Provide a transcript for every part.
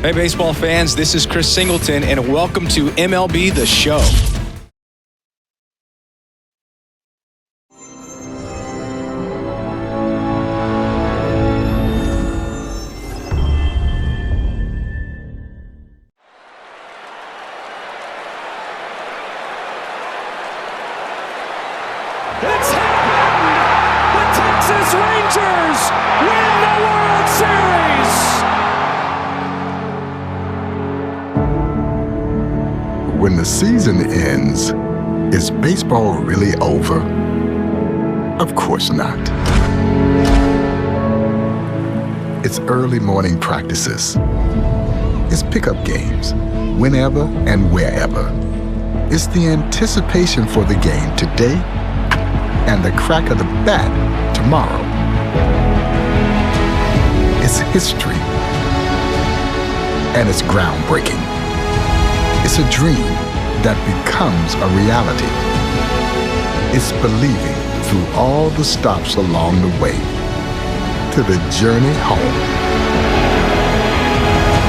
Hey, baseball fans, this is Chris Singleton, and welcome to MLB The Show. It's happened! The Texas Rangers win the World Series! When the season ends, is baseball really over? Of course not. It's early morning practices. It's pickup games, whenever and wherever. It's the anticipation for the game today and the crack of the bat tomorrow. It's history, and it's groundbreaking. It's a dream that becomes a reality. It's believing through all the stops along the way to the journey home.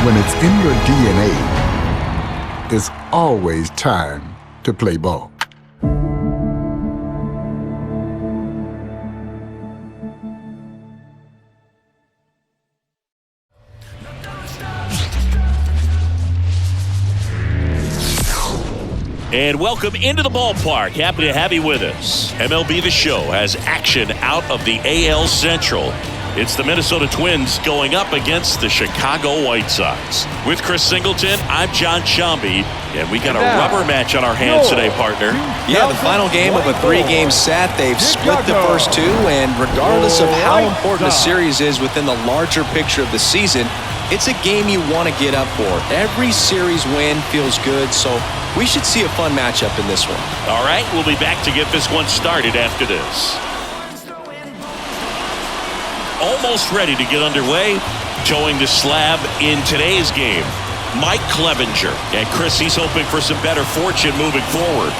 When it's in your DNA, there's always time to play ball. And welcome into the ballpark. Happy to have you with us. MLB The Show has action out of the AL Central. It's the Minnesota Twins going up against the Chicago White Sox. With Chris Singleton, I'm John Shambi, and we got a rubber match on our hands today, partner. Yeah, the final game of a three-game set. They've split the first two, and regardless of how important the series is within the larger picture of the season, it's a game you want to get up for. Every series win feels good, so we should see a fun matchup in this one. All right, we'll be back to get this one started after this. Almost ready to get underway. Towing the slab in today's game, Mike Clevenger. And Chris, he's hoping for some better fortune moving forward.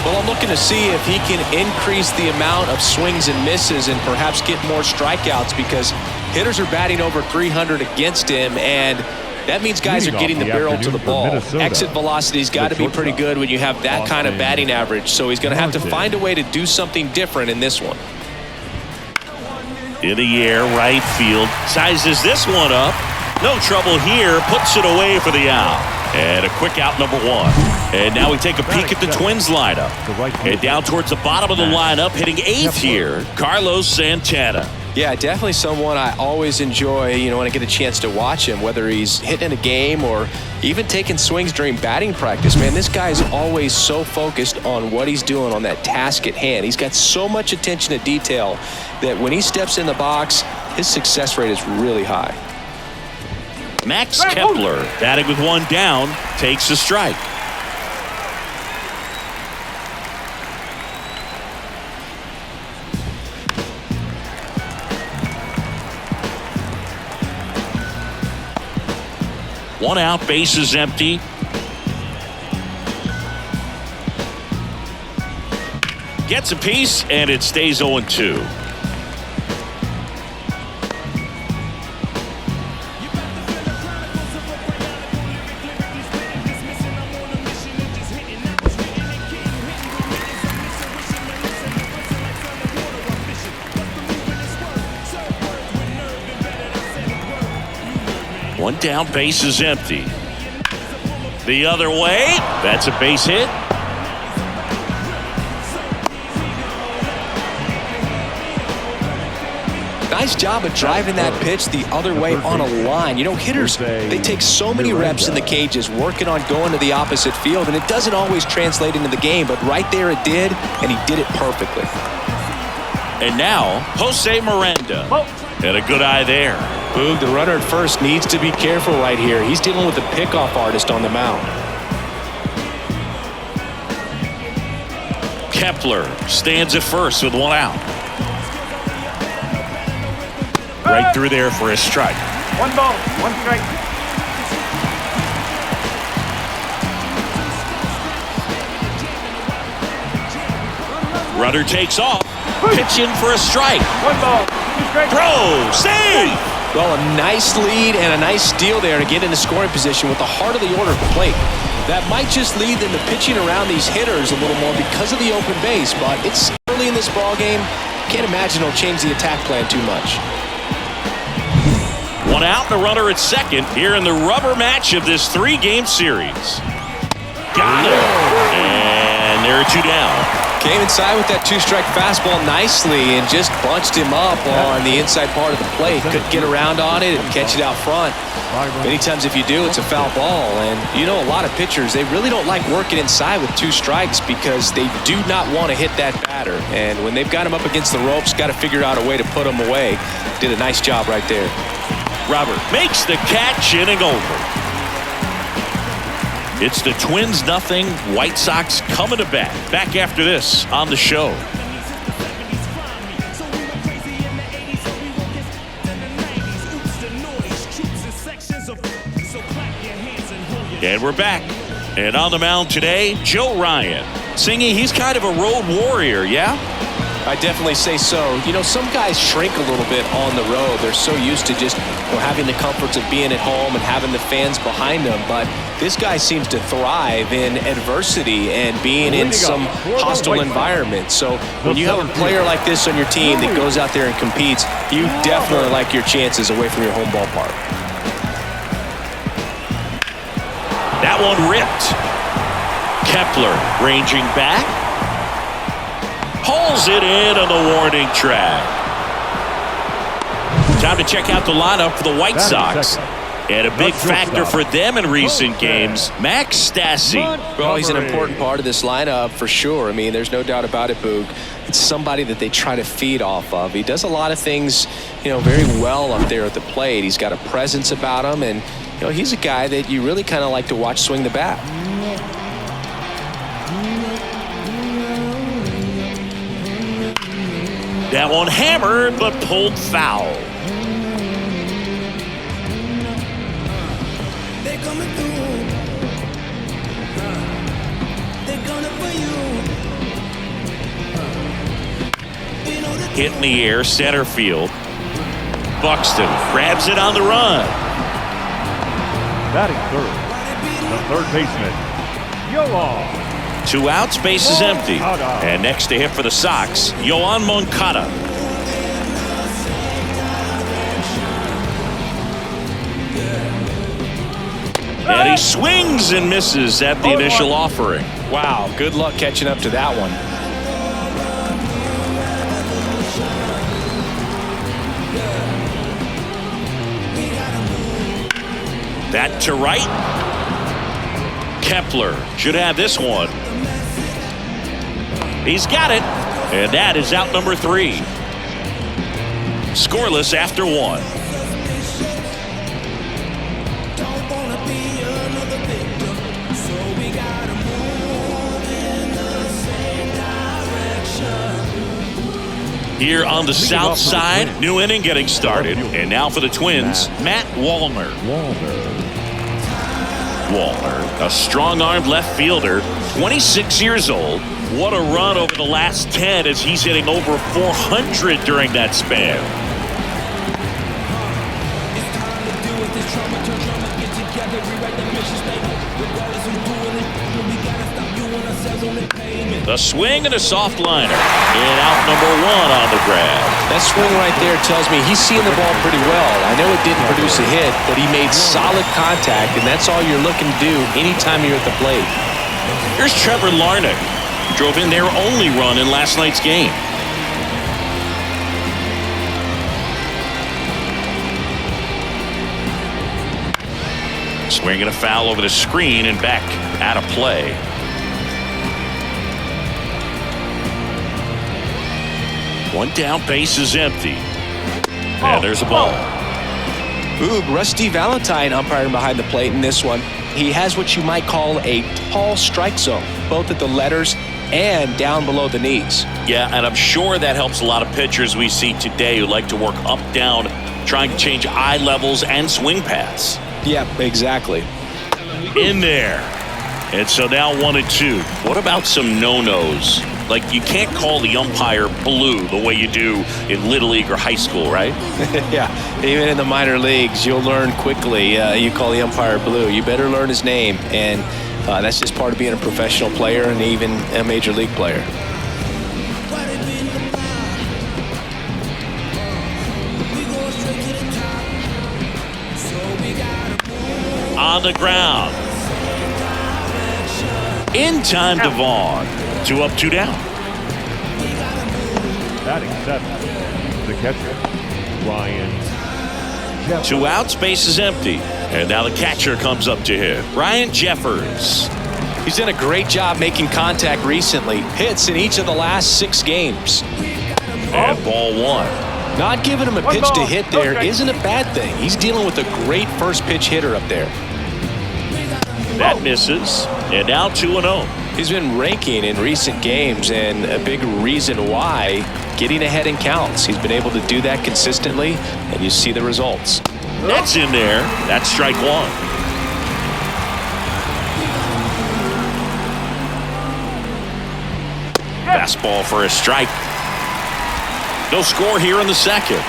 Well, I'm looking to see if he can increase the amount of swings and misses and perhaps get more strikeouts, because hitters are batting over 300 against him, and that means guys are getting the barrel to the ball. Exit velocity's got to be pretty good when you have that kind of batting average, so he's going to have to find a way to do something different in this one. In the air, right field, sizes this one up. No trouble here, puts it away for the out. And a quick out, number one. And now we take a peek at the Twins lineup. And down towards the bottom of the lineup, hitting eighth here, Carlos Santana. Yeah, definitely someone I always enjoy, when I get a chance to watch him, whether he's hitting a game or even taking swings during batting practice. Man, this guy is always so focused on what he's doing on that task at hand. He's got so much attention to detail that when he steps in the box, his success rate is really high. Max Kepler, batting with one down, takes a strike. One out, base is empty. Gets a piece, and it stays 0-2. One down, base is empty. The other way, that's a base hit. Nice job of driving that pitch the other way on a line. Hitters, they take so many reps in the cages working on going to the opposite field, and it doesn't always translate into the game, but right there it did, and he did it perfectly. And now, Jose Miranda. And a good eye there. Boog, the runner at first needs to be careful right here. He's dealing with the pickoff artist on the mound. Kepler stands at first with one out. Right through there for a strike. 1 ball, 1 strike. Runner takes off. Pitch in for a strike. 1 ball, 2 strikes. Throw, save. Well, a nice lead and a nice steal there to get into scoring position with the heart of the order at the plate. That might just lead them to pitching around these hitters a little more because of the open base, but it's early in this ball game. Can't imagine it'll change the attack plan too much. One out and a runner at second here in the rubber match of this 3-game series. Got it. And there are 2 down. Came inside with that 2-strike fastball nicely and just bunched him up on the inside part of the plate. Couldn't get around on it and catch it out front. Many times if you do, it's a foul ball. And you know, a lot of pitchers, they really don't like working inside with 2 strikes because they do not want to hit that batter. And when they've got him up against the ropes, got to figure out a way to put him away. Did a nice job right there. Robert makes the catch, inning over. It's the Twins 0, White Sox coming to bat. Back after this on the show. And we're back. And on the mound today, Joe Ryan. Singy, he's kind of a road warrior, yeah? I definitely say so. You know, some guys shrink a little bit on the road. They're so used to just having the comforts of being at home and having the fans behind them. But this guy seems to thrive in adversity and being in some hostile environment. So when you have a player like this on your team that goes out there and competes, you definitely like your chances away from your home ballpark. That one ripped. Kepler ranging back. Hauls it in on the warning track. Time to check out the lineup for the White Sox. And a big factor for them in recent games, Max Stassi. Well, he's an important part of this lineup for sure. I mean, there's no doubt about it, Boog. It's somebody that they try to feed off of. He does a lot of things, you know, very well up there at the plate. He's got a presence about him, and you know, he's a guy that you really kind of like to watch swing the bat. That one hammered, but pulled foul. They're coming through. They're gonna for you. Hit in the air, center field. Buxton grabs it on the run. Batting third, the third baseman, Yoan. 2 outs, base is empty. And next to hit for the Sox, Yoan Moncada. And he swings and misses at the initial offering. Wow, good luck catching up to that one. That to right. Kepler should have this one. He's got it. And that is out number 3. Scoreless after 1. Here on the south side, new inning getting started. And now for the Twins, Matt Wallner. Wallner, a strong-armed left fielder, 26 years old. What a run over the last 10 as he's hitting over 400 during that span. The swing and a soft liner. And out number 1 on the grab. That swing right there tells me he's seeing the ball pretty well. I know it didn't produce a hit, but he made solid contact, and that's all you're looking to do anytime you're at the plate. Here's Trevor Larnach. Drove in their only run in last night's game. Swinging a foul over the screen and back out of play. One down, base is empty. And there's a ball. Boog, Rusty Valentine umpiring behind the plate in this one. He has what you might call a tall strike zone, both at the letters and down below the knees. Yeah, and I'm sure that helps a lot of pitchers we see today who like to work up, down, trying to change eye levels and swing paths. Yeah, exactly. In there. And so now 1-2. What about some no-nos? Like, you can't call the umpire blue the way you do in Little League or high school, right? Yeah, even in the minor leagues, you'll learn quickly. You call the umpire blue. You better learn his name, and that's just part of being a professional player and even a major league player. On the ground. In time to Vaughn. 2 up, 2 down. Batting seventh, the catcher, Ryan Jeffers. 2 outs, base is empty. And now the catcher comes up to hit. Ryan Jeffers. He's done a great job making contact recently. Hits in each of the last 6 games. And ball 1. Not giving him a pitch to hit there isn't a bad thing. He's dealing with a great first pitch hitter up there. That misses. And now 2-0. He's been raking in recent games, and a big reason why, getting ahead in counts. He's been able to do that consistently, and you see the results. That's in there. That's strike 1. Fastball for a strike. No score here in the second.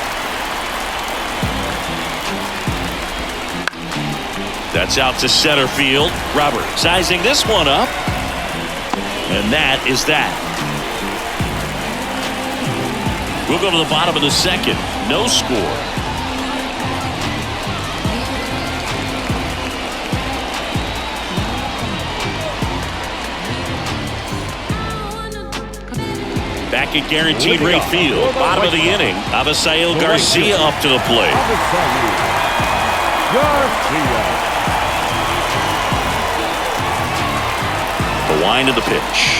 That's out to center field. Robert sizing this one up. And that is that. We'll go to the bottom of the second. No score. Back at guaranteed rate field. Bottom of the inning. Avisail Garcia up to the plate. Garcia. The wind of the pitch.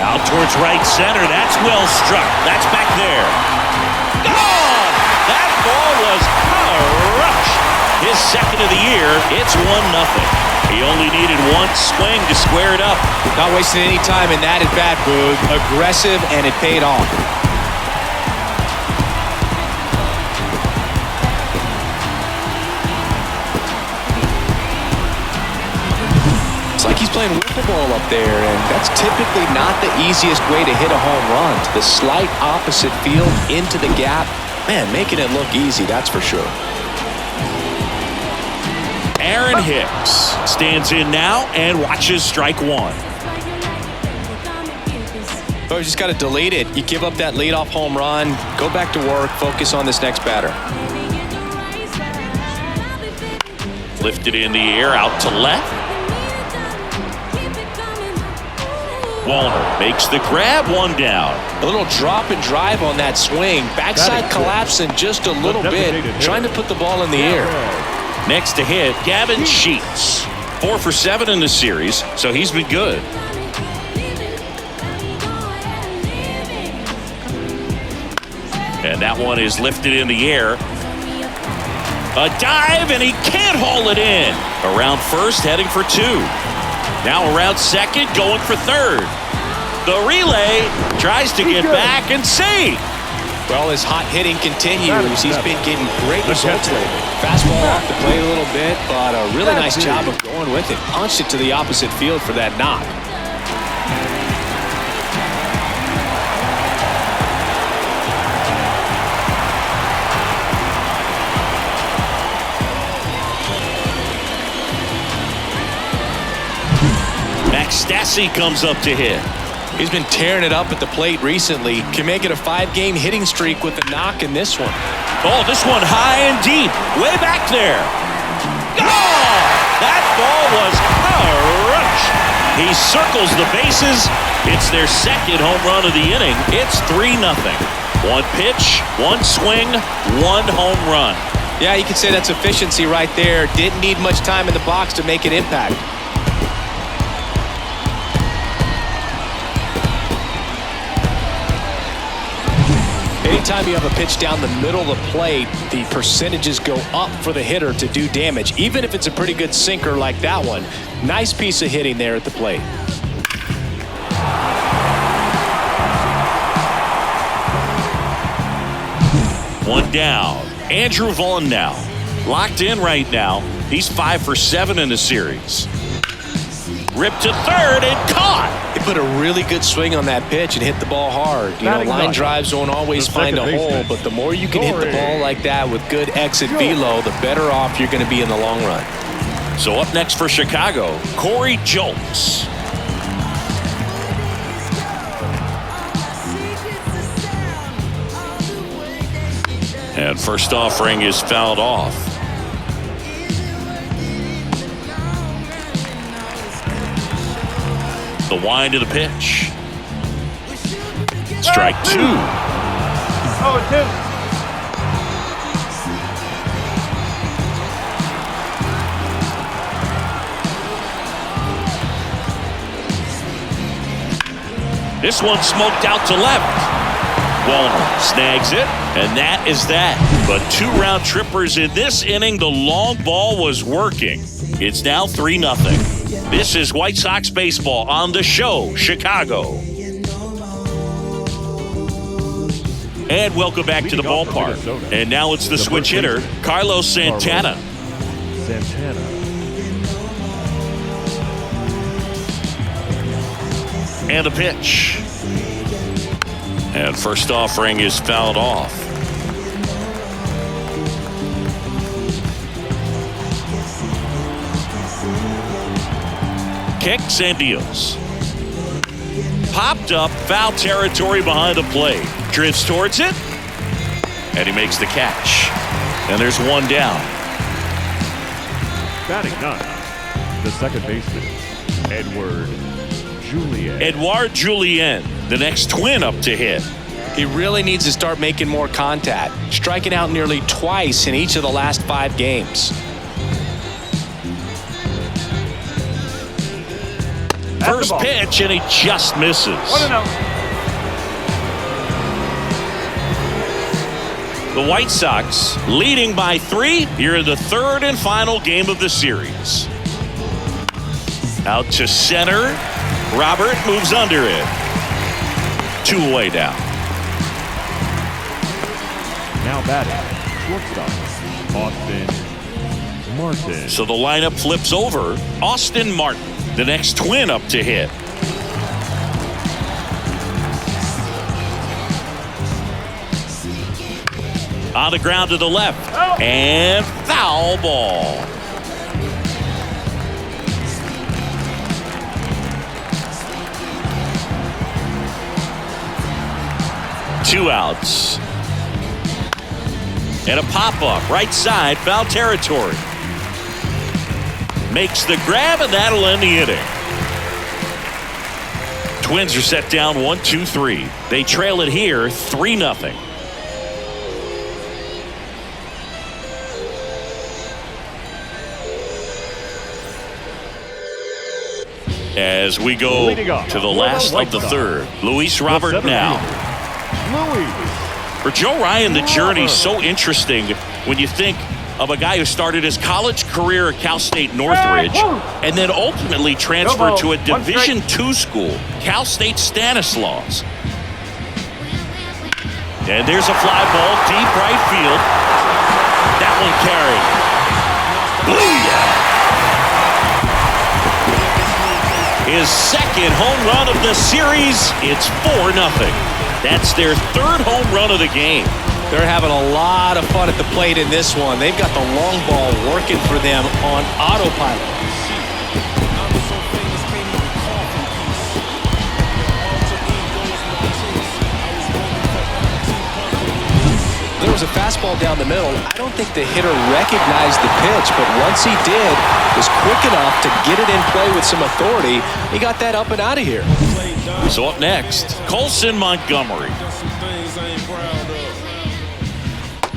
Out towards right center. That's well struck. That's back there. Gone! That ball was crushed. His second of the year. It's 1-0. He only needed one swing to square it up. Not wasting any time in that at bat, Boog. Aggressive, and it paid off. It's like he's playing wiffle ball up there, and that's typically not the easiest way to hit a home run. To the slight opposite field, into the gap. Man, making it look easy, that's for sure. Aaron Hicks stands in now and watches strike 1. Oh, you just got to delete it. You give up that leadoff home run, go back to work, focus on this next batter. Lifted in the air, out to left. Wallner makes the grab, 1 down. A little drop and drive on that swing. Backside collapsing just a little bit, trying to put the ball in the air. Next to hit, Gavin Sheets. 4 for 7 in the series, so he's been good. And that one is lifted in the air. A dive, and he can't haul it in. Around first, heading for 2. Now around second, going for third. The relay tries to get back and save. Well, his hot hitting continues. He's been getting great results lately. Fastball off the plate a little bit, but a really nice job of going with it. Punched it to the opposite field for that knock. Stassi comes up to hit. He's been tearing it up at the plate recently. Can make it a 5-game hitting streak with a knock in this one. Oh, this one high and deep. Way back there. Oh! That ball was crushed. He circles the bases. It's their second home run of the inning. It's 3-0. 1 pitch, 1 swing, 1 home run. Yeah, you could say that's efficiency right there. Didn't need much time in the box to make an impact. Anytime you have a pitch down the middle of the plate, the percentages go up for the hitter to do damage, even if it's a pretty good sinker like that one. Nice piece of hitting there at the plate. One down. Andrew Vaughn now. Locked in right now. He's 5 for 7 in the series. Ripped to third and caught. He put a really good swing on that pitch and hit the ball hard. You know, line drives don't always find a hole, but the more you can hit the ball like that with good exit velo, the better off you're going to be in the long run. So up next for Chicago, Corey Julks. And first offering is fouled off. The wind of the pitch. Strike 2. 0-2. This one smoked out to left. Wallner snags it, and that is that. But 2 round trippers in this inning. The long ball was working. It's now 3-0. This is White Sox baseball on the show, Chicago. And welcome back to the ballpark. And now it's the switch hitter, Carlos Santana. And a pitch. And first offering is fouled off. Kicks and deals. Popped up, foul territory behind the plate. Drifts towards it. And he makes the catch. And there's one down. Batting 9, the second baseman, Edouard Julien. Edouard Julien, the next Twin up to hit. He really needs to start making more contact, striking out nearly twice in each of the last 5 games. First pitch, and he just misses. 1-0. The White Sox leading by 3 here in the third and final game of the series. Out to center. Robert moves under it. 2 away down. Now batting, shortstop, Austin Martin. So the lineup flips over. Austin Martin, the next Twin up to hit. On the ground to the left. And foul ball. Two outs. And a pop-up right side, foul territory. Makes the grab, and that'll end the inning. Twins are set down 1-2-3. They trail it here 3-0. As we go to the last of the third, Luis Robert now. For Joe Ryan, the journey's so interesting when you think of a guy who started his college career at Cal State Northridge and then ultimately transferred to a Division II school, Cal State Stanislaus. And there's a fly ball deep right field. That one carried. Booyah! His second home run of the series. It's 4-0. That's their third home run of the game. They're having a lot of fun at the plate in this one. They've got the long ball working for them on autopilot. There was a fastball down the middle. I don't think the hitter recognized the pitch, but once he did, was quick enough to get it in play with some authority. He got that up and out of here. So up next, Colson Montgomery.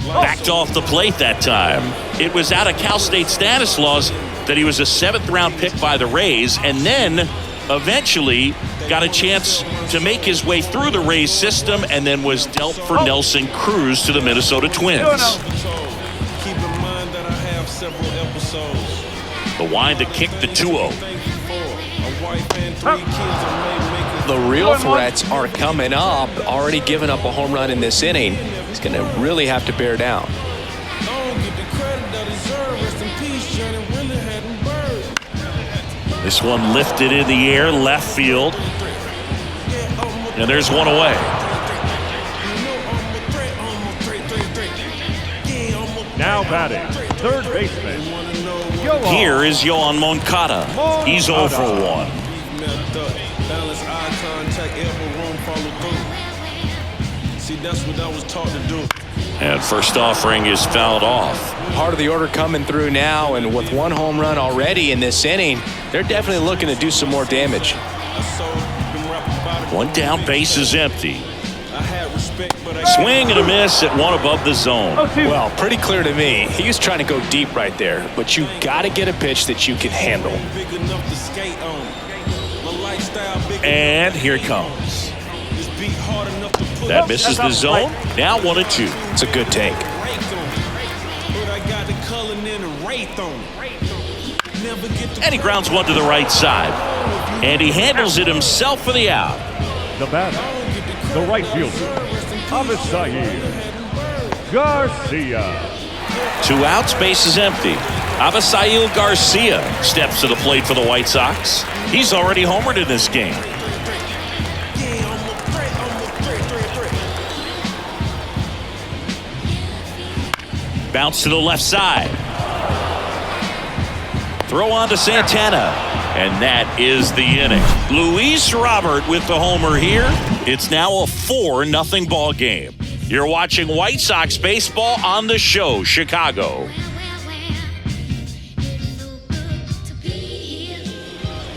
Backed off the plate that time. It was out of Cal State Stanislaus that he was a 7th-round pick by the Rays, and then eventually got a chance to make his way through the Rays system and then was dealt for Nelson Cruz to the Minnesota Twins. The wind to kick the 2-0. The real threats are coming up. Already given up a home run in this inning. He's going to really have to bear down. This one lifted in the air, left field. And there's one away. Now batting, third baseman. Yoan. Here is Yoan Moncada. He's 0 for 1. Balance, eye contact, elbow room, follow through. See, that's what I was taught to do. And first offering is fouled off. Part of the order coming through now, and with one home run already in this inning, they're definitely looking to do some more damage. One down, base is empty. I had respect, but I Swing and a miss at one above the zone. Well, pretty clear to me. He was trying to go deep right there, but you got to get a pitch that you can handle. big enough to skate on. My lifestyle big And here it comes. This beat hard enough to put That misses the zone. Now 1-2. It's a good take. But I got the Cullen and the Wraith on. Never get the And he grounds one to the right side. And he handles it himself for the out. The batter, the right fielder, Avisail Garcia. 2 outs, base is empty. Avisail Garcia steps to the plate for the White Sox. He's already homered in this game. Bounce to the left side. Throw on to Santana. And that is the inning. Luis Robert with the homer here. It's now a 4-0 ball game. You're watching White Sox baseball on the show, Chicago.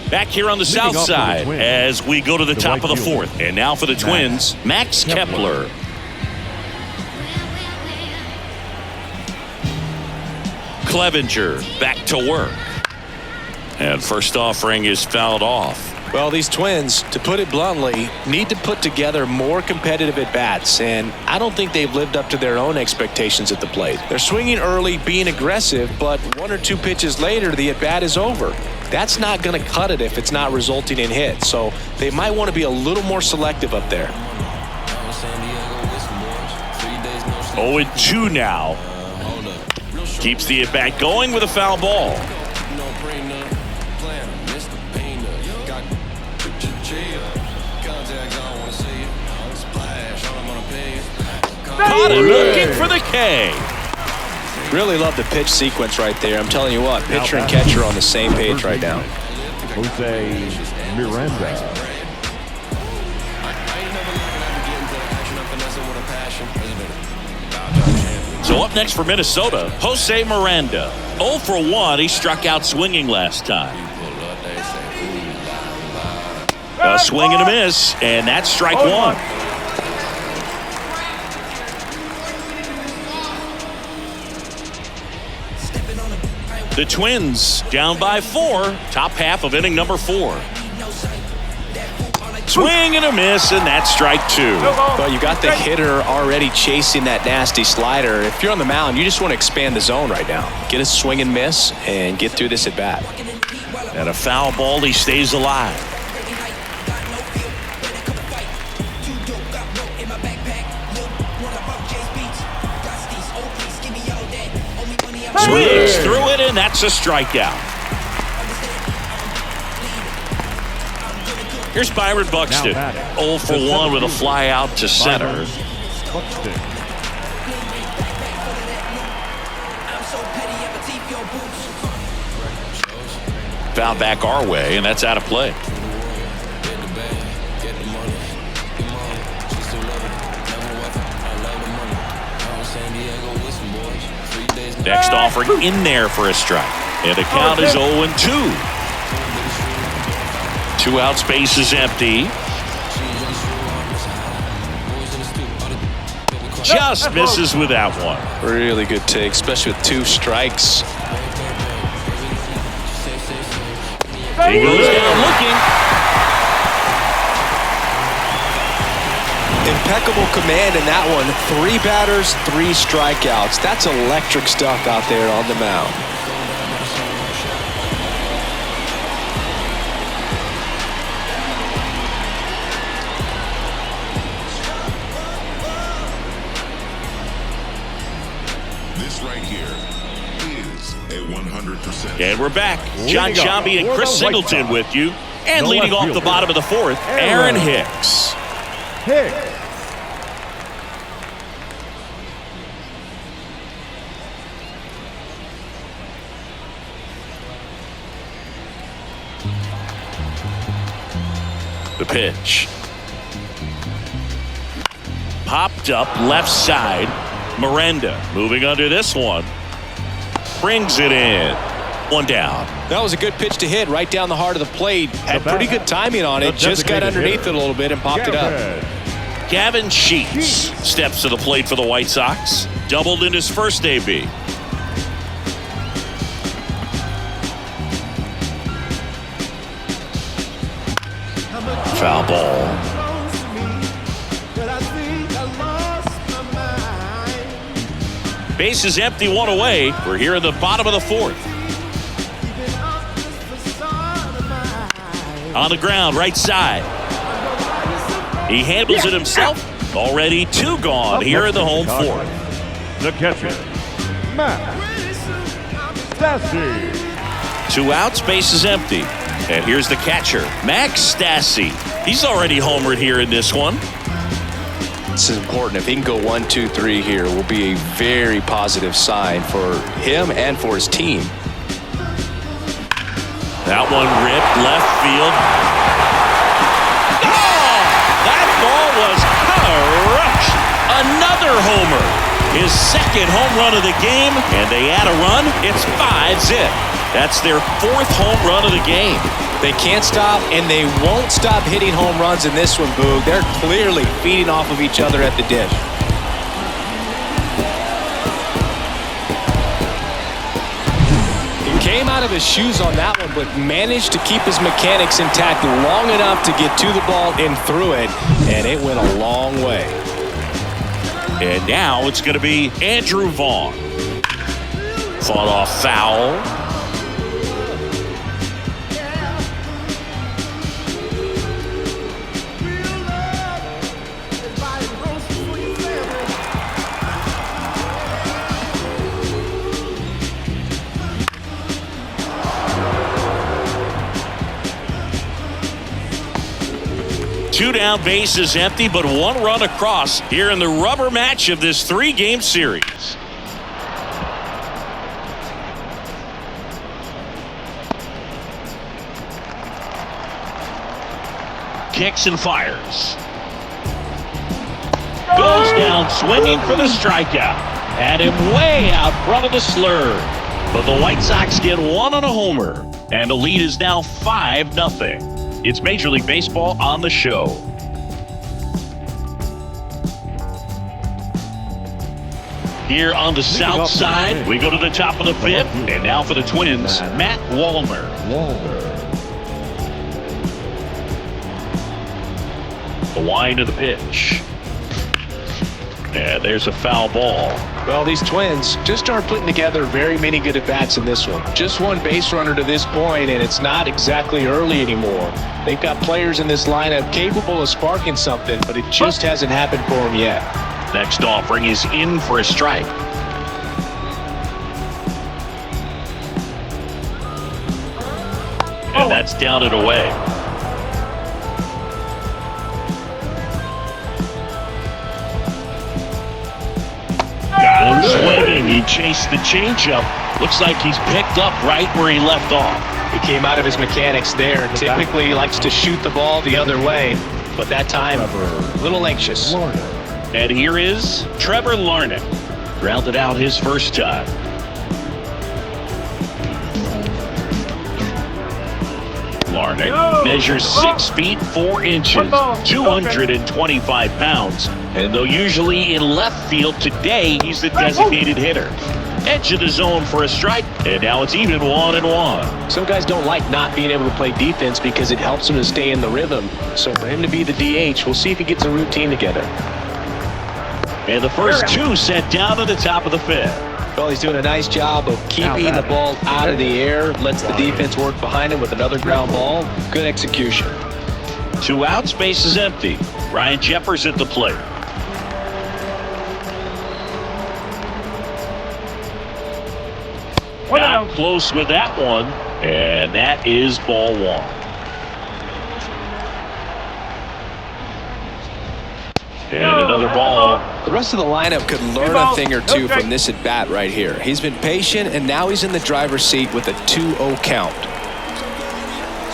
Back here on the south side as we go to the top of the fourth. And now for the Twins, Max Kepler. Clevenger back to work. And first offering is fouled off. Well, these Twins, to put it bluntly, need to put together more competitive at-bats, and I don't think they've lived up to their own expectations at the plate. They're swinging early, being aggressive, but 1 or 2 pitches later, the at-bat is over. That's not going to cut it if it's not resulting in hits, so they might want to be a little more selective up there. 0-2 now. Keeps the at-bat going with a foul ball. Caught him looking for the K. Really love the pitch sequence right there. I'm telling you what, pitcher and catcher are on the same page right now. Jose Miranda. So up next for Minnesota, Jose Miranda. 0 for 1. He struck out swinging last time. A swing and a miss, and that's strike 1. The Twins down by 4. Top half of inning number 4. Swing and a miss, and that's strike 2. Well, you got the hitter already chasing that nasty slider. If you're on the mound, you just want to expand the zone right now. Get a swing and miss and get through this at bat. And a foul ball, he stays alive. Swings through it, and that's a strikeout. Here's Byron Buxton. 0 for 1 with a fly out to center. Foul back our way, and that's out of play. Next offering in there for a strike. And the count is 0-2. 2 outs, base is empty. Just misses with that one. Really good take, especially with 2 strikes. He goes down looking. Impeccable command in that one. 3 batters, 3 strikeouts. That's electric stuff out there on the mound. This right here is a 100%. And we're back. John Sciambi and Chris Singleton with you. And leading off the bottom of the fourth, Aaron Hicks. The pitch. Popped up left side. Miranda moving under this one. Brings it in. One down. That was a good pitch to hit right down the heart of the plate. Had pretty good timing on it. Just got underneath it a little bit and popped it up. Gavin Sheets steps to the plate for the White Sox. Doubled in his first AB. Foul ball. Base is empty, one away. We're here in the bottom of the fourth. On the ground, right side. He handles it himself. Already two gone here in the home fourth. The catcher, Matt Stassi. 2 outs, base is empty. And here's the catcher, Max Stassi. He's already homered here in this one. This is important. If he can go 1, 2, 3 here, will be a very positive sign for him and for his team. That one ripped left field. Oh! That ball was crushed. Another homer. His second home run of the game, and they add a run. It's 5-zip. That's their 4th home run of the game. They can't stop, and they won't stop hitting home runs in this one, Boog. They're clearly feeding off of each other at the dish. He came out of his shoes on that one, but managed to keep his mechanics intact long enough to get to the ball and through it, and it went a long way. And now it's going to be Andrew Vaughn. Fought off foul. Two down, base is empty, but 1 run across here in the rubber match of this 3-game series. Kicks and fires. Goes down swinging for the strikeout. Had him way out front of the slur. But the White Sox get 1 on a homer. And the lead is now 5-0. It's Major League Baseball on the show. Here on the south side, we go to the top of the 5th. And now for the Twins, Matt Wallner. The wind of the pitch. And there's a foul ball. Well, these Twins just aren't putting together very many good at-bats in this one. Just 1 base runner to this point, and it's not exactly early anymore. They've got players in this lineup capable of sparking something, but it just hasn't happened for them yet. Next offering is in for a strike. And that's down and away. Got him swinging. He chased the changeup. Looks like he's picked up right where he left off. He came out of his mechanics there. Typically, he likes to shoot the ball the other way, but that time, a little anxious. And here is Trevor Larnach. Grounded out his first time. Larnach measures 6 feet 4 inches, 225 pounds. And though usually in left field, today he's the designated hitter. Edge of the zone for a strike, and now it's even 1-1. Some guys don't like not being able to play defense because it helps them to stay in the rhythm. So for him to be the DH, we'll see if he gets a routine together. And the first 2 sent down to the top of the 5th. Well, he's doing a nice job of keeping the ball out of the air, lets the defense work behind him with another ground ball. Good execution. 2 outs, base is empty. Ryan Jeffers at the plate. close with that one, and that is ball one. And another ball. The rest of the lineup could learn a thing or two from this at bat right here. He's been patient, and now he's in the driver's seat with a 2-0 count.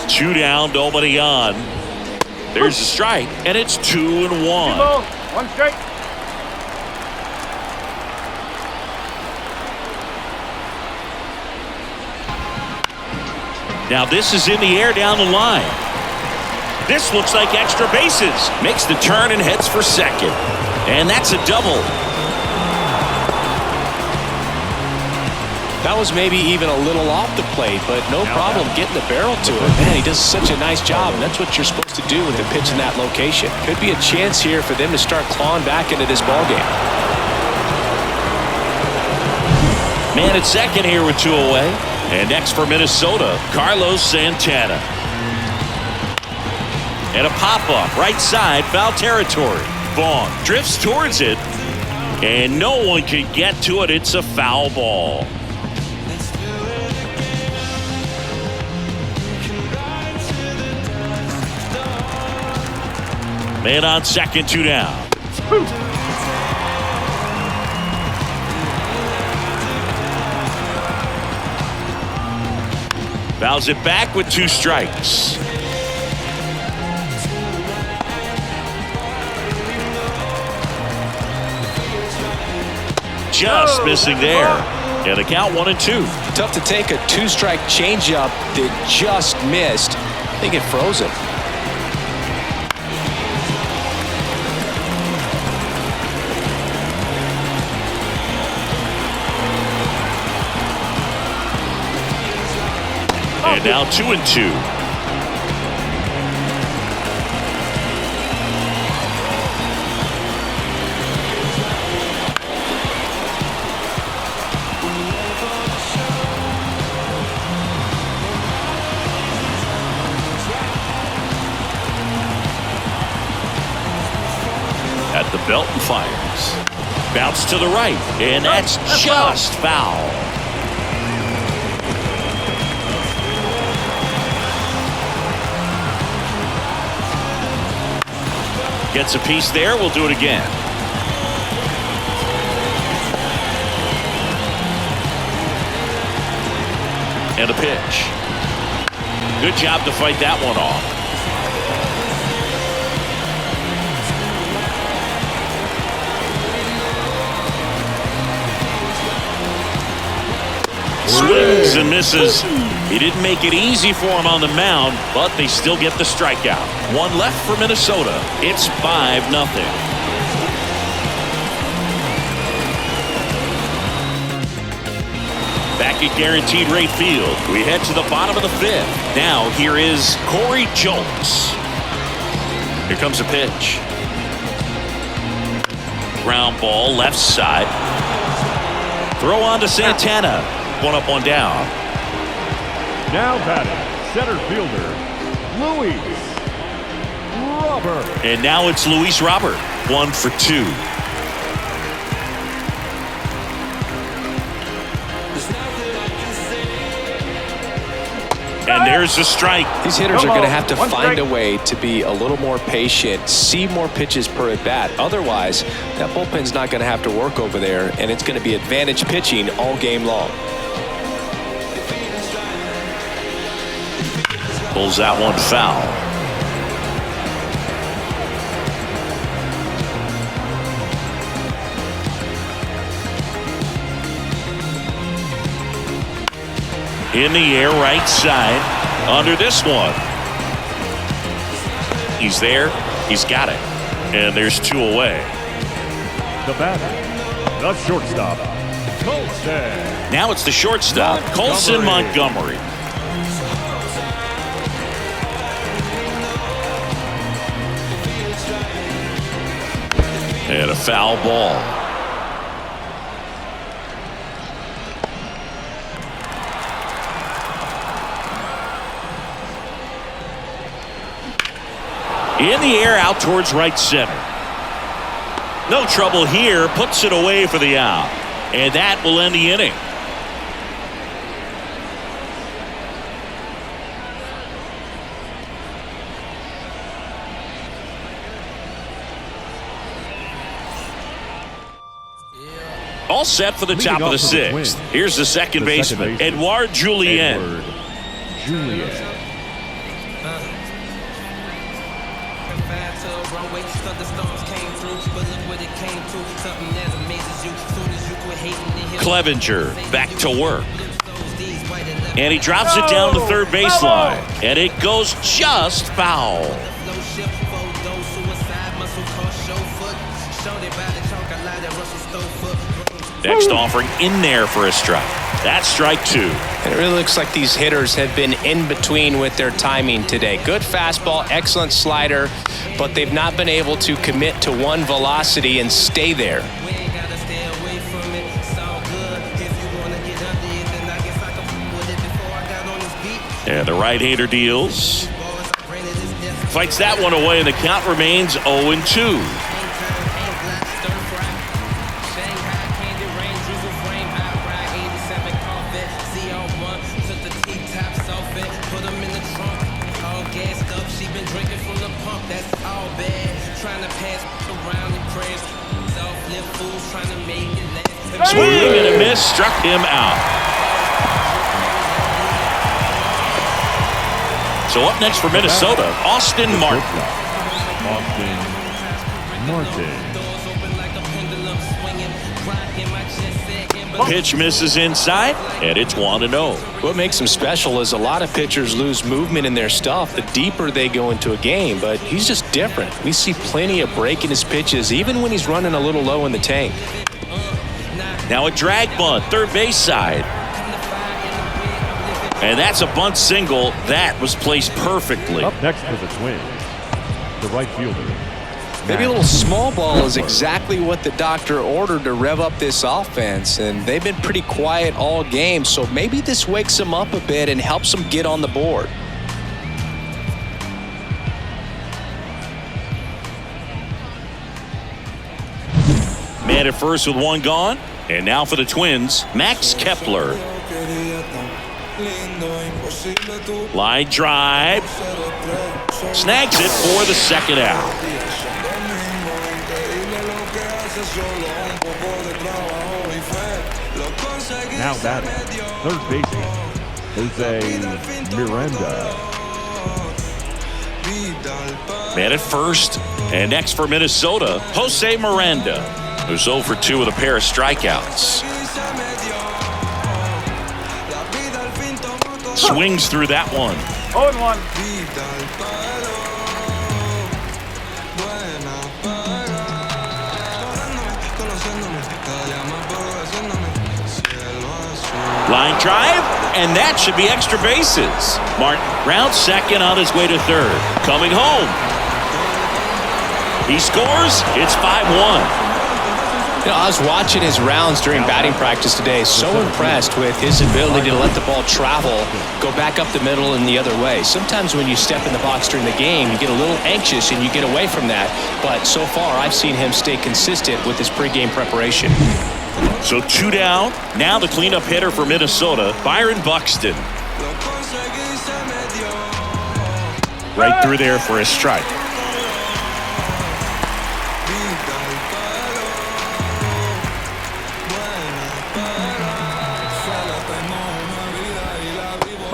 2 down, nobody on. There's a strike, and it's 2-1. One strike. Now this is in the air down the line. This looks like extra bases. Makes the turn and heads for second. And that's a double. That was maybe even a little off the plate, but no problem getting the barrel to it. Man, he does such a nice job, and that's what you're supposed to do with the pitch in that location. Could be a chance here for them to start clawing back into this ballgame. Man at second here with 2 away. And next for Minnesota, Carlos Santana. And a pop-up, right side, foul territory. Vaughn drifts towards it, and no one can get to it. It's a foul ball. Man on second, 2 down. Fouls it back with 2 strikes. Just missing there. And the count 1-2. Tough to take a 2-strike changeup that just missed. I think it froze it. And now 2-2. At the belt and fires. Bounce to the right, and that's just foul. Gets a piece there. We'll do it again. And a pitch. Good job to fight that one off. Swings and misses. He didn't make it easy for him on the mound, but they still get the strikeout. 1 left for Minnesota. It's 5-0. Back at Guaranteed Rate Field, we head to the bottom of the 5th. Now here is Corey Julks. Here comes a pitch. Ground ball left side. Throw on to Santana. 1 up, 1 down. Now batting, center fielder, Luis Robert. And now it's Luis Robert. 1 for 2. And there's a strike. These hitters are going to have to find a way to be a little more patient, see more pitches per at bat. Otherwise, that bullpen's not going to have to work over there, and it's going to be advantage pitching all game long. Pulls out one foul. In the air, right side. Under this one. He's there. He's got it. And there's 2 away. The batter, the shortstop, Colson. Now it's the shortstop, Colson Montgomery. And a foul ball. In the air, out towards right center. No trouble here. Puts it away for the out. And that will end the inning. All set for the top of the sixth. Here's the second baseman, Edouard Julien. Clevenger back to work. And he drops it down the third baseline. And it goes just foul. Next offering in there for a strike. That's strike two. It really looks like these hitters have been in between with their timing today. Good fastball, excellent slider, but they've not been able to commit to one velocity and stay there. And the right-hander deals. Fights that one away, and the count remains 0-2. Swing and a miss, struck him out. So up next for Minnesota, Austin Martin. Pitch misses inside, and it's 1-0. What makes him special is a lot of pitchers lose movement in their stuff the deeper they go into a game, but he's just different. We see plenty of break in his pitches, even when he's running a little low in the tank. Now a drag bunt, third base side. And that's a bunt single. That was placed perfectly. Up next for the Twins, the right fielder. Maybe a little small ball is exactly what the doctor ordered to rev up this offense, and they've been pretty quiet all game, so maybe this wakes them up a bit and helps them get on the board. Man at first with one gone. And now for the Twins, Max Kepler. Line drive. Snags it for the second out. Now batting, third baseman, Jose Miranda. Man at first. And next for Minnesota, Jose Miranda, who's 0 for 2 with a pair of strikeouts. Swings through that one. 0-1. Line drive, and that should be extra bases. Martin rounds second on his way to third. Coming home. He scores. It's 5-1. You know, I was watching his rounds during batting practice today. So impressed with his ability to let the ball travel, go back up the middle and the other way. Sometimes when you step in the box during the game, you get a little anxious and you get away from that. But so far, I've seen him stay consistent with his pregame preparation. So 2 down. Now the cleanup hitter for Minnesota, Byron Buxton. Right through there for a strike.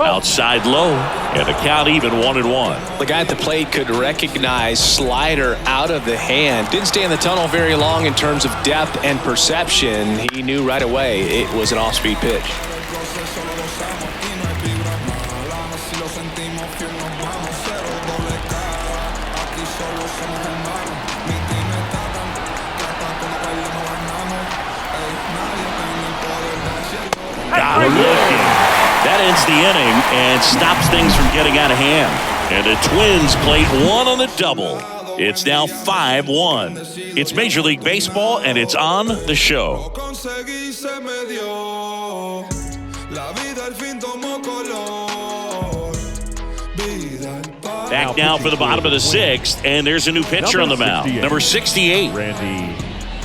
Outside low, and the count even 1-1. The guy at the plate could recognize slider out of the hand. Didn't stay in the tunnel very long in terms of depth and perception. He knew right away it was an off-speed pitch. Got him looking. That ends the inning and stops things from getting out of hand. And the Twins played one on the double. It's now 5-1. It's Major League Baseball, and it's on the show. Back now for the bottom of the sixth, and there's a new pitcher on the mound. Number 68. Randy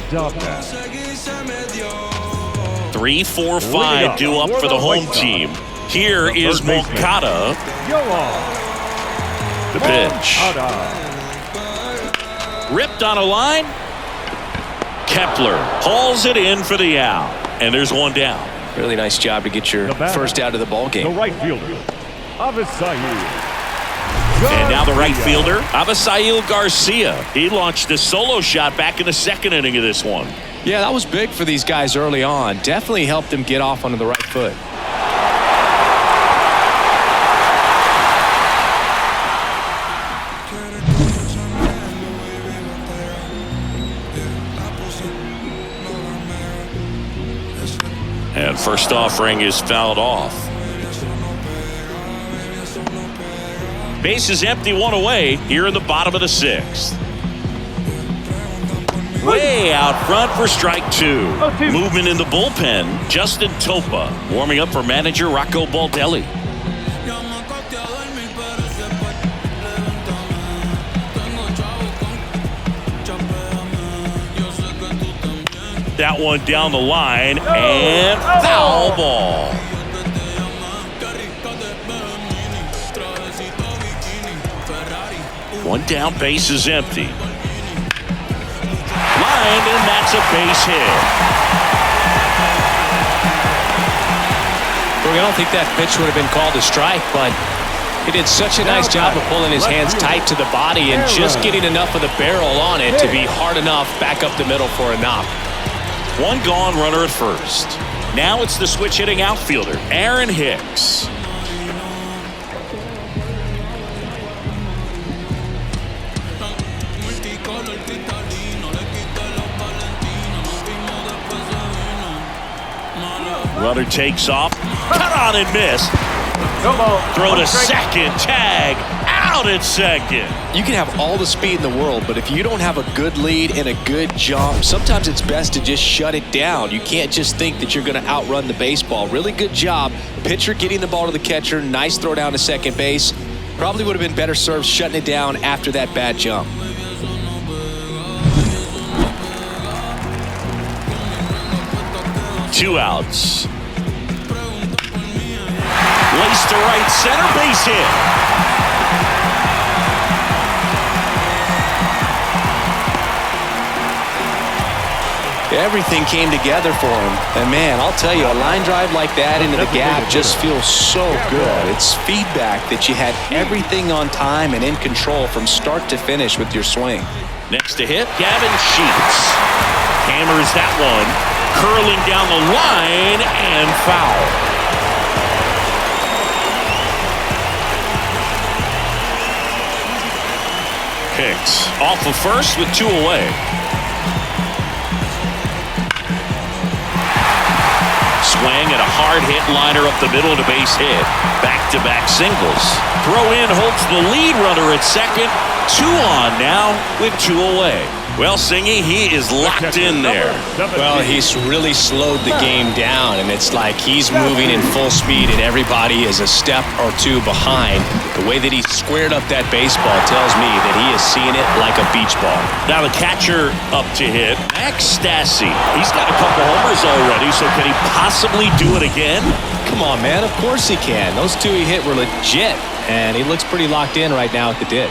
Dobbs. 3-4-5 due up for the home team. Here is Moncada. The pitch. Ripped on a line. Kepler hauls it in for the out. And there's one down. Really nice job to get your first out of the ball The game. right fielder, Avisail. And now the right fielder, Avisail Garcia. He launched a solo shot back in the second inning of this one. Yeah, that was big for these guys early on. Definitely helped them get off onto the right foot. And first offering is fouled off. Base is empty, one away here in the bottom of the sixth. Way out front for strike two. Movement in the bullpen. Justin Topa warming up for manager Rocco Baldelli. That one down the line and foul ball. One down, base is empty. Line, and that's a base hit. I don't think that pitch would have been called a strike, but he did such a nice job of pulling his hands tight to the body and just getting enough of the barrel on it to be hard enough back up the middle for a knock. One gone, runner at first. Now it's the switch hitting outfielder, Aaron Hicks. Runner takes off, cut on and miss. Throw to second, tag, out at second. You can have all the speed in the world, but if you don't have a good lead and a good jump, sometimes it's best to just shut it down. You can't just think that you're going to outrun the baseball. Really good job. Pitcher getting the ball to the catcher. Nice throw down to second base. Probably would have been better served shutting it down after that bad jump. Two outs. Lace to right center, base hit. Everything came together for him. And man, I'll tell you, a line drive like that into the gap just feels so good. It's feedback that you had everything on time and in control from start to finish with your swing. Next to hit, Gavin Sheets. Hammers that one. Curling down the line and foul. Hicks off of first with two away. Swing and a hard hit liner up the middle to base hit. Back-to-back singles. Throw in holds the lead runner at second. Two on now with two away. Well, Singy, he is locked in there. Well, he's really slowed the game down, and it's like he's moving in full speed, and everybody is a step or two behind. The way that he squared up that baseball tells me that he is seeing it like a beach ball. Now the catcher up to hit, Max Stassi. He's got a couple homers already, so can he possibly do it again? Come on, man. Of course he can. Those two he hit were legit, and he looks pretty locked in right now at the dip.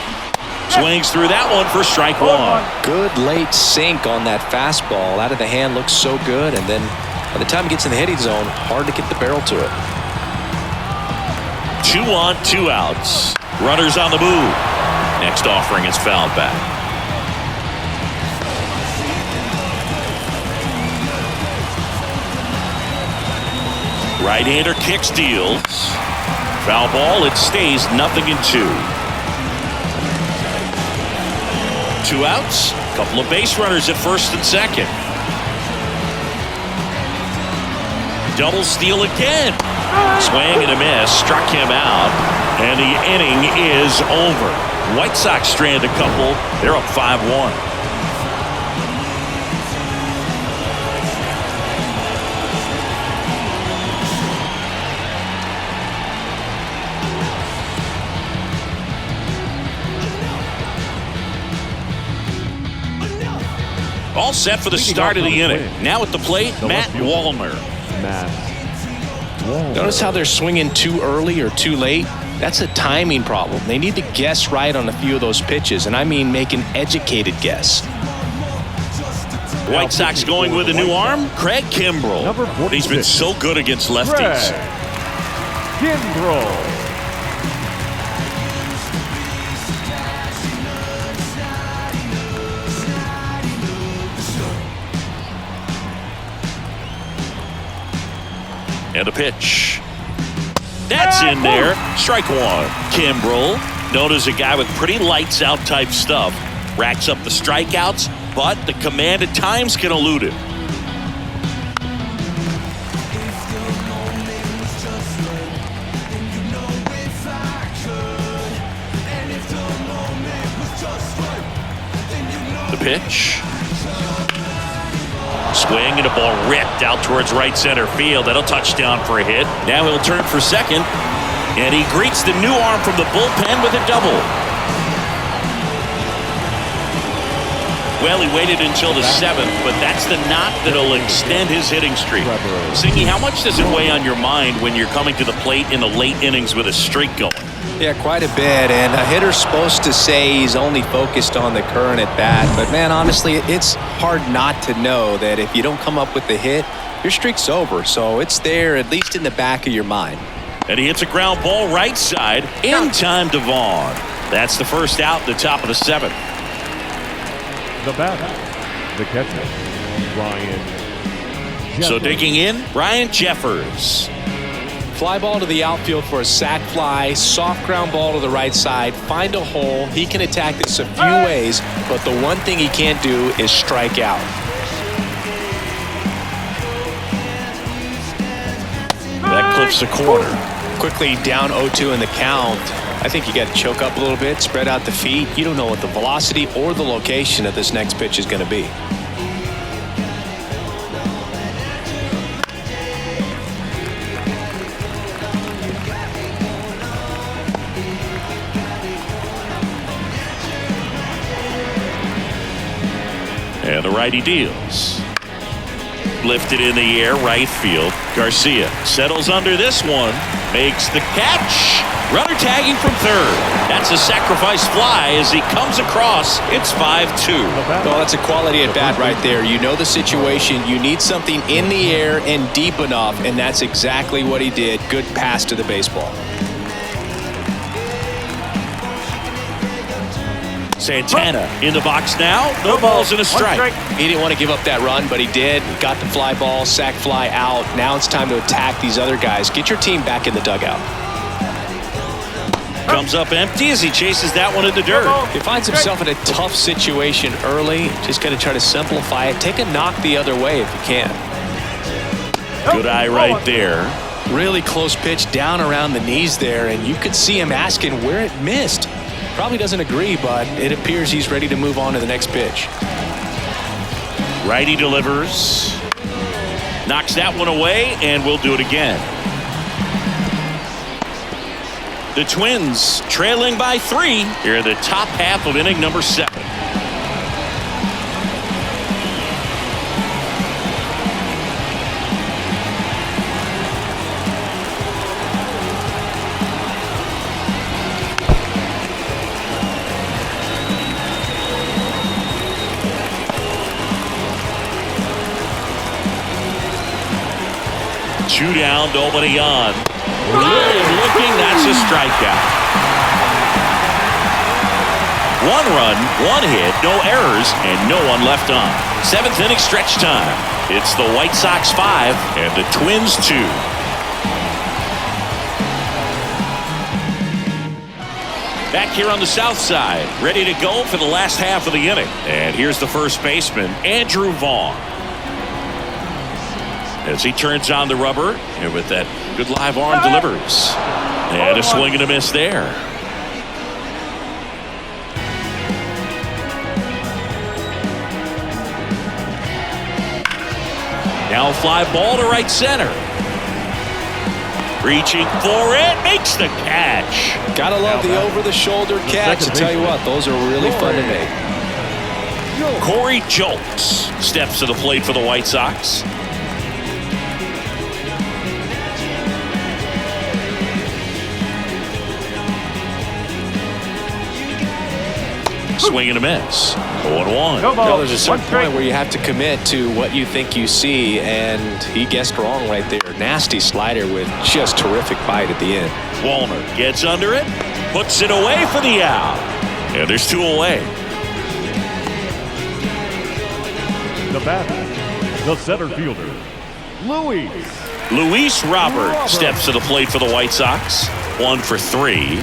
Swings through that one for strike one. Good late sink on that fastball. Out of the hand looks so good, and then by the time he gets in the hitting zone, hard to get the barrel to it. 2 on, 2 outs. Runners on the move. Next offering is fouled back. Right-hander kicks, deals. Foul ball, it stays 0-2. 2 outs, couple of base runners at first and second. Double steal again. Swing and a miss, struck him out, and the inning is over. White Sox strand a couple, they're up 5-1. All set for the start of the inning. Now at the plate, Matt Wallner. Notice how they're swinging too early or too late? That's a timing problem. They need to guess right on a few of those pitches, and I mean make an educated guess. White Sox going with a new arm, Craig Kimbrell. Number 46. He's been so good against lefties. Kimbrell. And a pitch. That's in there. Strike one. Kimbrell, known as a guy with pretty lights out type stuff, racks up the strikeouts, but the command at times can elude him. The pitch. Swing and a ball ripped out towards right center field. That'll touchdown for a hit. Now he'll turn for second. And he greets the new arm from the bullpen with a double. Well, he waited until the seventh, but that's the knock that'll extend his hitting streak. Singy, how much does it weigh on your mind when you're coming to the plate in the late innings with a streak going? Yeah, quite a bit, and a hitter's supposed to say he's only focused on the current at bat, but man, honestly, it's hard not to know that if you don't come up with the hit, your streak's over, so it's there at least in the back of your mind. And he hits a ground ball right side in time to Vaughn. That's the first out at the top of the seventh. The batter, the catcher, Ryan Jeffers. So digging in, Ryan Jeffers. Fly ball to the outfield for a sac fly, soft ground ball to the right side, find a hole. He can attack this a few ways, but the one thing he can't do is strike out. That clips the corner. Quickly down 0-2 in the count. I think you got to choke up a little bit, spread out the feet. You don't know what the velocity or the location of this next pitch is going to be. And the righty deals. Lifted in the air, right field. Garcia settles under this one. Makes the catch. Runner tagging from third. That's a sacrifice fly as he comes across. It's 5-2. Well, that's a quality at bat right there. You know the situation. You need something in the air and deep enough, and that's exactly what he did. Good pass to the baseball. Santana in the box now. No balls and a strike. He didn't want to give up that run, but he did. Got the fly ball, sac fly out. Now it's time to attack these other guys. Get your team back in the dugout. Comes up empty as he chases that one in the dirt. He finds himself in a tough situation early. Just got to try to simplify it. Take a knock the other way if you can. Good eye right there. Really close pitch down around the knees there, and you could see him asking where it missed. Probably doesn't agree, but it appears he's ready to move on to the next pitch. Righty delivers. Knocks that one away, and we'll do it again. The Twins trailing by 3 here in the top half of inning number 7. Two down, nobody on. Looking, that's a strikeout. 1 run, 1 hit, no errors, and no one left on. 7th inning stretch time. It's the White Sox 5 and the Twins 2. Back here on the south side, ready to go for the last half of the inning. And here's the first baseman, Andrew Vaughn. As he turns on the rubber, and with that good live arm delivers. And a swing and a miss there. Now a fly ball to right center. Reaching for it, makes the catch. Gotta love the over-the-shoulder catch. I tell you what, those are really fun to make. Corey Julks steps to the plate for the White Sox. Swing and a miss. 0-1. No ball. There's a certain point where you have to commit to what you think you see, and he guessed wrong right there. Nasty slider with just terrific bite at the end. Wallner gets under it, puts it away for the out. And there's 2 away. The batter, the center fielder, Luis Robert steps to the plate for the White Sox. 1 for 3.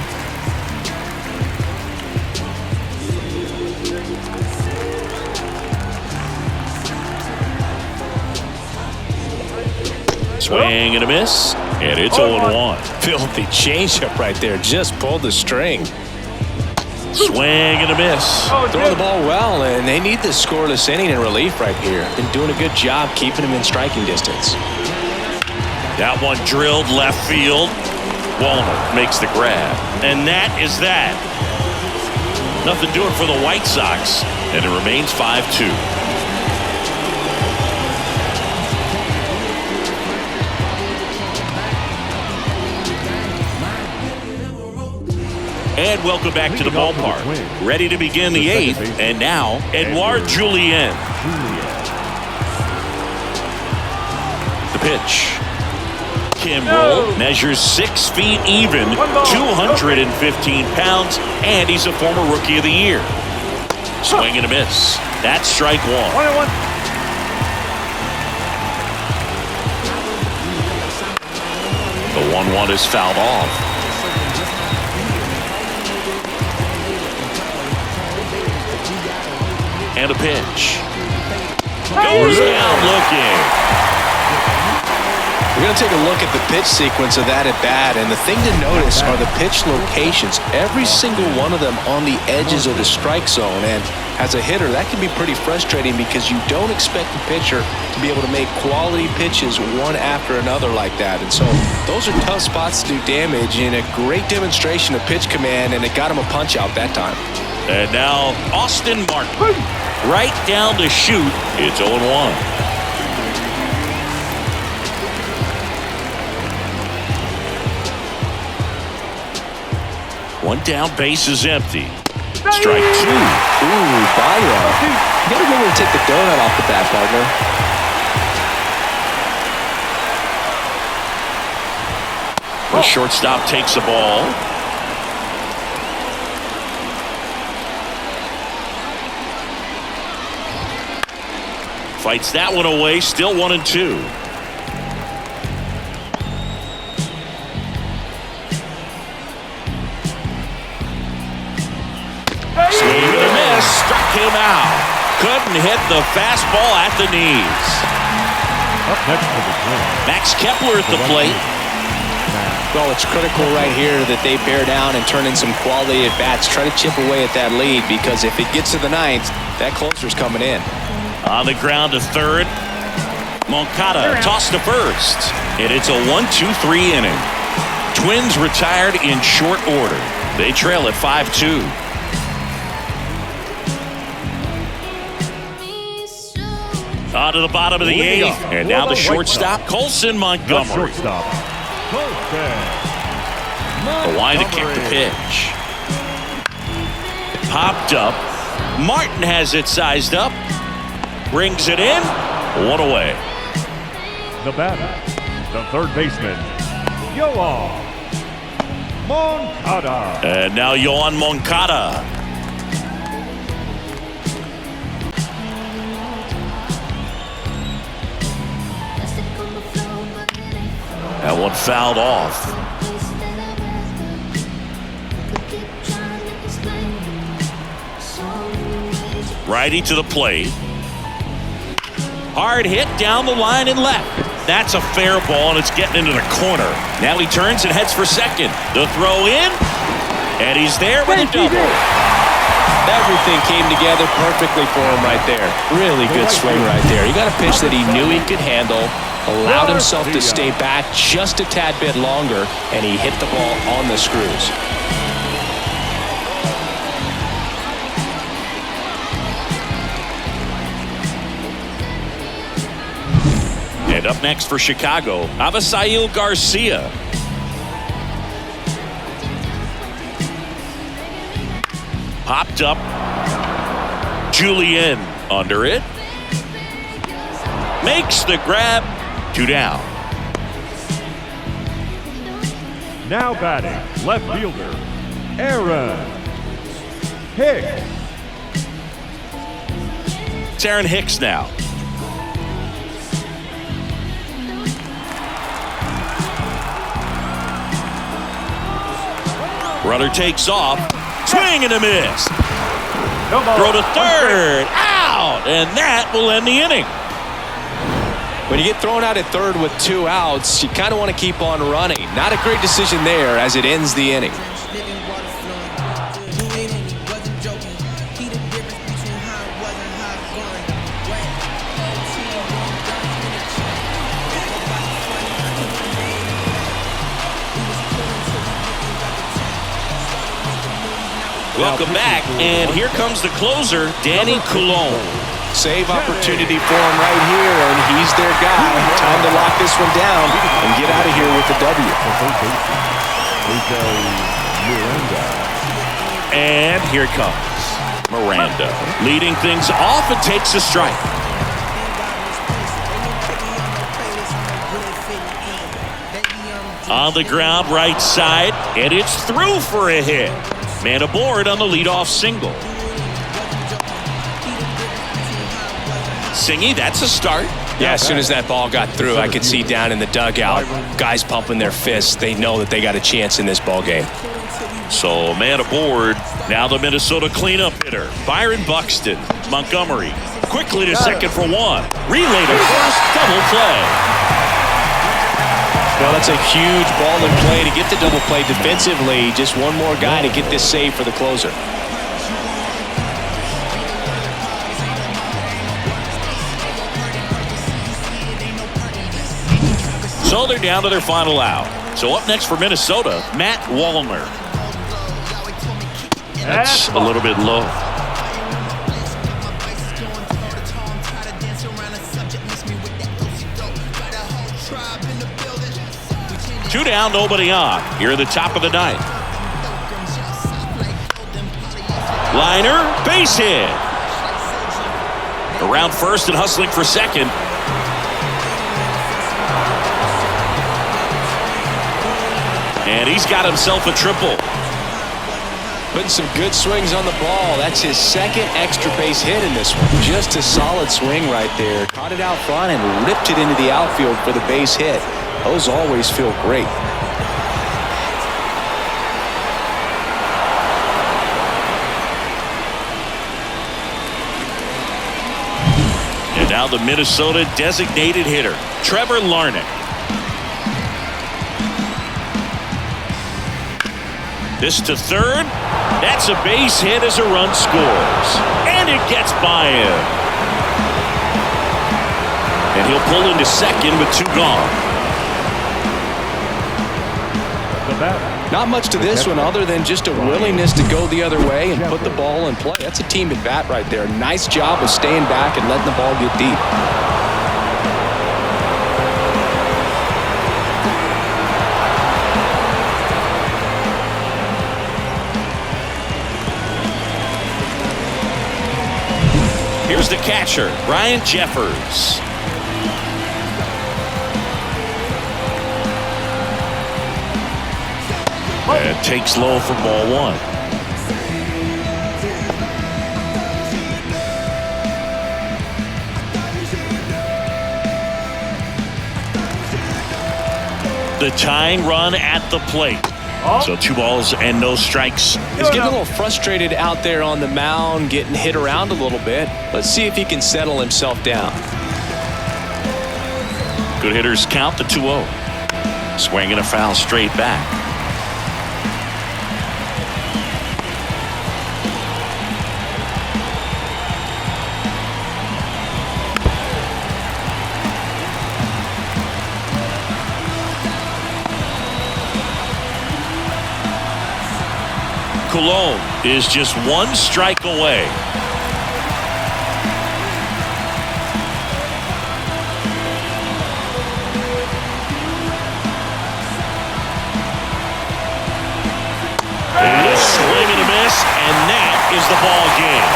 Swing and a miss, and it's 0-1. Filthy changeup right there. Just pulled the string. Swing and a miss. Throwing the ball well, and they need this scoreless inning in relief right here. Been doing a good job keeping him in striking distance. That one drilled left field. Wallner makes the grab, and that is that. Nothing doing for the White Sox, and it remains 5-2. And welcome back to the ballpark. Ready to begin the 8th, and now Edouard Julien. The pitch. Kimbrel measures 6 feet even, 215 pounds, and he's a former Rookie of the Year. Swing and a miss. That's strike 1. The 1-1 is fouled off. And a pitch. Goes down looking. We're going to take a look at the pitch sequence of that at bat, and the thing to notice are the pitch locations. Every single one of them on the edges of the strike zone, and as a hitter, that can be pretty frustrating because you don't expect the pitcher to be able to make quality pitches one after another like that. And so those are tough spots to do damage, and a great demonstration of pitch command, and it got him a punch out that time. And now Austin Martin, right down to shoot. It's 0-1. One down, base is empty. Strike 2. Ooh, Bayo. You gotta remember to take the donut off the bat, partner. The shortstop takes the ball. Fights that one away, still 1-2. Swing and a miss, struck him out. Couldn't hit the fastball at the knees. Up next to the plate, Max Kepler at the plate. Well, it's critical right here that they bear down and turn in some quality at bats. Try to chip away at that lead, because if it gets to the 9th, that closer's coming in. On the ground to third. Moncada tossed to first. And it's a 1-2-3 inning. Twins retired in short order. They trail at 5-2. On to the bottom of the 8th. And now the shortstop, Colson Montgomery. The line to kick the pitch. Popped up. Martin has it sized up. Brings it in. 1 away. the batter, the third baseman, Yoan Moncada. And now Yoan Moncada. That one fouled off. Righty to the plate. Hard hit down the line and left. That's a fair ball, and it's getting into the corner. Now he turns and heads for second. The throw in, and he's there with a double. Everything came together perfectly for him right there. Really good swing right there. He got a pitch that he knew he could handle, allowed himself to stay back just a tad bit longer, and he hit the ball on the screws. And up next for Chicago, Avisail Garcia. Popped up, Julian under it. Makes the grab. 2 down. Now batting, left fielder, Aaron Hicks. It's Aaron Hicks now. Runner takes off. Swing and a miss. Throw to third. Out. And that will end the inning. When you get thrown out at third with 2 outs, you kind of want to keep on running. Not a great decision there as it ends the inning. Welcome back, and here comes the closer, Danny Coulombe. Save opportunity for him right here, and he's their guy. Time to lock this one down and get out of here with the W. And here comes Miranda, leading things off and takes a strike. On the ground, right side, and it's through for a hit. Man aboard on the leadoff single. Singy, that's a start. Yeah, as soon as that ball got through, I could see down in the dugout, guys pumping their fists. They know that they got a chance in this ball game. So, man aboard. Now the Minnesota cleanup hitter, Byron Buxton. Montgomery quickly to second for 1. Relay to first, double play. Well, that's a huge ball in play to get the double play defensively. Just one more guy to get this save for the closer. So they're down to their final out. So up next for Minnesota, Matt Wallner. That's a little bit low. Two down, nobody on. Here at the top of the 9th. Liner, base hit. Around first and hustling for second. And he's got himself a triple. Putting some good swings on the ball. That's his second extra base hit in this one. Just a solid swing right there. Caught it out front and ripped it into the outfield for the base hit. Those always feel great. And now the Minnesota designated hitter, Trevor Larnach. This to third. That's a base hit as a run scores. And it gets by him. And he'll pull into second with 2 gone. Not much to this one other than just a willingness to go the other way and put the ball in play. That's a team at bat right there. Nice job of staying back and letting the ball get deep. Here's the catcher, Ryan Jeffers. And takes low for ball 1. The tying run at the plate. So 2 balls and no strikes. He's getting a little frustrated out there on the mound, getting hit around a little bit. Let's see if he can settle himself down. Good hitters count the 2-0. Swinging a foul straight back. Coulombe is just 1 strike away. And a swing and a miss, and that is the ball game.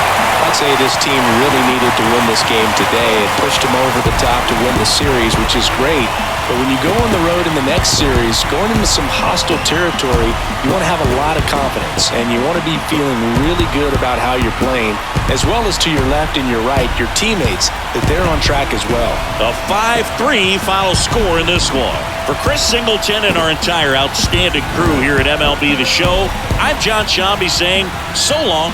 I'll I'd say this team really needed to win this game today. It pushed them over the top to win the series, which is great. But when you go on the road in the next series, going into some hostile territory, you want to have a lot of confidence, and you want to be feeling really good about how you're playing, as well as to your left and your right, your teammates, that they're on track as well. A 5-3 final score in this one. For Chris Singleton and our entire outstanding crew here at MLB The Show, I'm John Shambi saying so long.